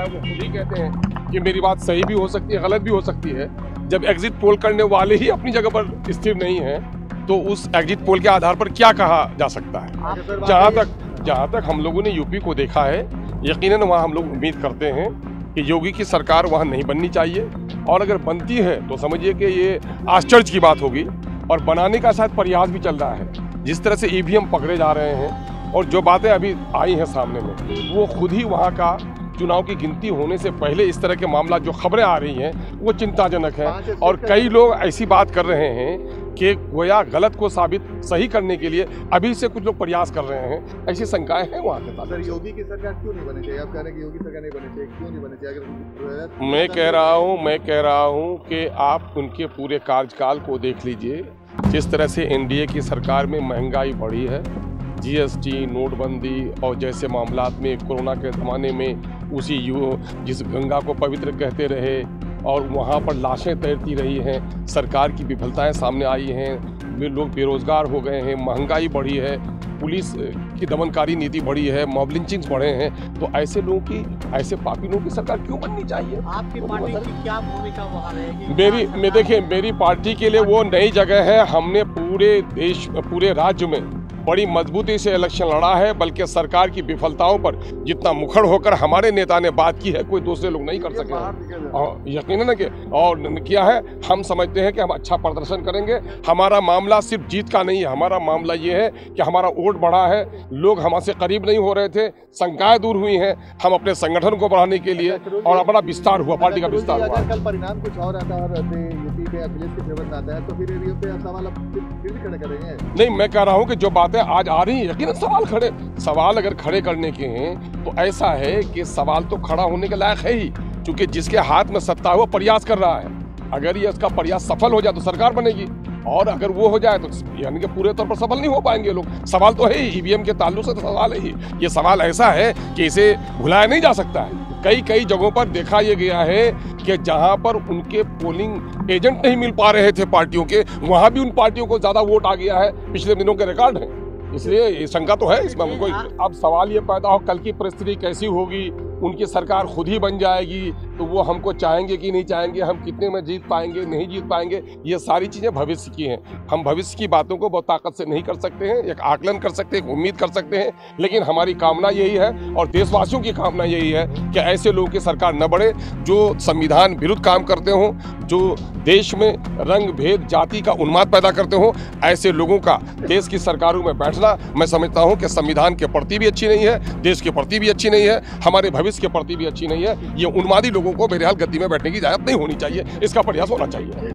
वो खुद ही कहते हैं कि मेरी बात सही भी हो सकती है, गलत भी हो सकती है। जब एग्जिट पोल करने वाले ही अपनी जगह पर स्थिर नहीं है तो उस एग्जिट पोल के आधार पर क्या कहा जा सकता है। जहाँ तक हम लोगों ने यूपी को देखा है, यकीनन वहाँ हम लोग उम्मीद करते हैं कि योगी की सरकार वहाँ नहीं बननी चाहिए, और अगर बनती है तो समझिए कि ये आश्चर्य की बात होगी, और बनाने का शायद प्रयास भी चल रहा है। जिस तरह से ईवीएम पकड़े जा रहे हैं और जो बातें अभी आई हैं सामने में, वो खुद ही वहाँ का चुनाव की गिनती होने से पहले इस तरह के मामला जो खबरें आ रही हैं वो चिंताजनक है। और कई लोग ऐसी बात कर रहे हैं कि गोया गलत को साबित सही करने के लिए अभी से कुछ लोग प्रयास कर रहे हैं, ऐसी शंकाएं हैं वहाँ के साथ। सर, योगी की सरकार क्यों नहीं बननी चाहिए? आप कह रहे हैं कि योगी सरकार नहीं बननी चाहिए, क्यों नहीं बननी चाहिए? मैं कह रहा हूँ कि आप उनके पूरे कार्यकाल को देख लीजिए। जिस तरह से एनडीए की सरकार में महंगाई बढ़ी है, जीएसटी, नोटबंदी और जैसे मामलात में कोरोना के ज़माने में जिस गंगा को पवित्र कहते रहे और वहाँ पर लाशें तैरती रही हैं, सरकार की विफलताएं सामने आई हैं, लोग बेरोजगार हो गए हैं, महंगाई बढ़ी है, पुलिस की दमनकारी नीति बढ़ी है, मॉब लिंचिंग्स बढ़े हैं, तो ऐसे लोगों की, ऐसे पापी लोगों की सरकार क्यों बननी चाहिए? आपकी पार्टी की क्या भूमिका वहाँ रहेगी? देखिए, मेरी पार्टी के लिए वो नई जगह है। हमने पूरे देश, पूरे राज्य में बड़ी मजबूती से इलेक्शन लड़ा है, बल्कि सरकार की विफलताओं पर जितना मुखर होकर हमारे नेता ने बात की है, कोई दूसरे लोग नहीं कर सके। यकीनन और किया है। हम समझते हैं कि हम अच्छा प्रदर्शन करेंगे। हमारा मामला सिर्फ जीत का नहीं है, हमारा मामला ये है कि हमारा वोट बढ़ा है, लोग हमसे करीब नहीं हो रहे थे, शंकाएं दूर हुई हैं, हम अपने संगठन को बढ़ाने के लिए और बड़ा विस्तार हुआ, पार्टी का विस्तार हुआ। कल परिणाम कुछ और आता है, यूपी में अखिलेश के फेवर में आता है, तो फिर सवाल फिर भी खड़े करेंगे? नहीं, मैं कह रहा हूँ कि जो बातें आज आ रही है, यकीनन सवाल अगर खड़े करने के हैं तो ऐसा है कि सवाल तो खड़ा होने के लायक है ही, क्योंकि जिसके हाथ में सत्ता है वो प्रयास कर रहा है। अगर ये उसका प्रयास सफल हो जाए तो सरकार बनेगी, और अगर वो हो जाए तो यानी कि पूरे तौर पर सफल नहीं हो पाएंगे लोग। सवाल तो है ही, ईवीएम के ताल्लुक से तो सवाल है ही। ये सवाल ऐसा है कि इसे भुलाया नहीं जा सकता है। कई जगहों पर देखा ये गया है कि जहां पर उनके पोलिंग एजेंट नहीं मिल पा रहे थे पार्टियों के, वहां भी उन पार्टियों को ज्यादा वोट आ गया है, पिछले दिनों के रिकॉर्ड है। इसलिए शंका तो है इसमें कोई। अब सवाल ये पैदा हो कल की परिस्थिति कैसी होगी, उनकी सरकार खुद ही बन जाएगी तो वो हमको चाहेंगे कि नहीं चाहेंगे, हम कितने में जीत पाएंगे नहीं जीत पाएंगे, ये सारी चीज़ें भविष्य की हैं। हम भविष्य की बातों को बहुत ताकत से नहीं कर सकते हैं, एक आकलन कर सकते हैं, एक उम्मीद कर सकते हैं, लेकिन हमारी कामना यही है और देशवासियों की कामना यही है कि ऐसे लोगों की सरकार न बढ़े जो संविधान विरुद्ध काम करते हों, जो देश में रंग भेद जाति का उन्माद पैदा करते हों। ऐसे लोगों का देश की सरकारों में बैठना मैं समझता हूं कि संविधान के प्रति भी अच्छी नहीं है, देश के प्रति भी अच्छी नहीं है, हमारे भविष्य के प्रति भी अच्छी नहीं है। ये उन्मादी लोगों को मेरे हाल गद्दी में बैठने की इजाजत नहीं होनी चाहिए, इसका प्रयास होना चाहिए।